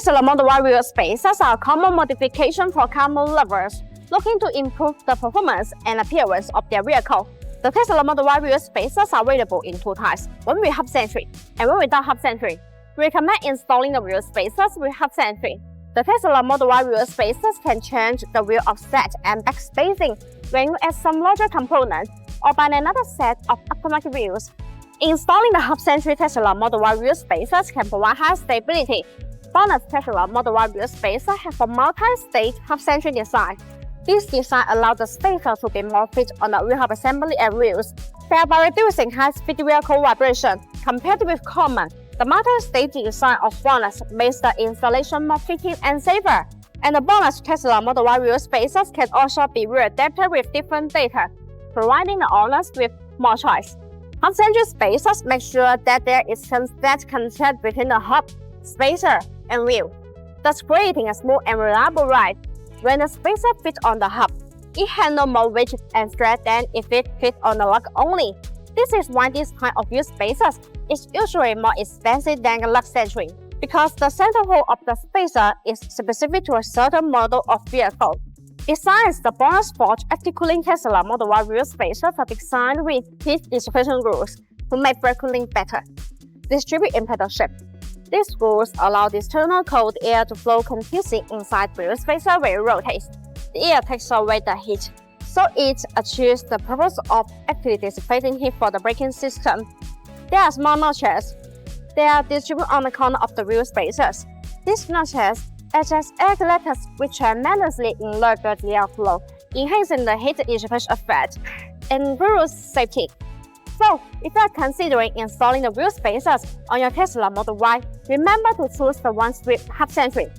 Tesla Model Y wheel spacers are a common modification for car lovers looking to improve the performance and appearance of their vehicle. The Tesla Model Y wheel spacers are available in two types, one with Hub-Centric and one without Hub-Centric. We recommend installing the wheel spacers with Hub-Centric. The Tesla Model Y wheel spacers can change the wheel offset and back spacing when you add some larger components or buy another set of aftermarket wheels. Installing the Hub-Centric Tesla Model Y wheel spacers can provide high stability. BONOSS Tesla Model Y wheel spacer have a multi-stage Hub-Centric design. This design allows the spacer to be more fit on the wheel hub assembly and wheels, thereby reducing high-speed vehicle vibration. Compared with common, the multi-stage design of BONOSS makes the installation more fitting and safer. And the BONOSS Tesla Model Y wheel spacers can also be readapted with different data, providing the owners with more choice. Hub-Centric spacers make sure that there is constant contact between the hub, spacer, and wheel, thus creating a smooth and reliable ride. When the spacer fits on the hub, it handles more weight and stress than if it fits on the lug only. This is why this kind of wheel spacers is usually more expensive than the lug-centric, because the center hole of the spacer is specific to a certain model of vehicle. Besides, the bloxsport active-cooling Tesla Model Y wheel spacers are designed with heat dissipation rules to make brake cooling better. Distribute in pedal shape. These rules allow the external cold air to flow continuously inside the wheel spacer when it rotates. The air takes away the heat, so it achieves the purpose of actively dissipating heat for the braking system. There are small notches. They are distributed on the corner of the wheel spacers. These notches act as air collectors which tremendously enlarge the airflow, enhancing the heat dissipation effect and improves safety. So, if you are considering installing the wheel spacers on your Tesla Model Y, remember to choose the ones with Hub-Centric.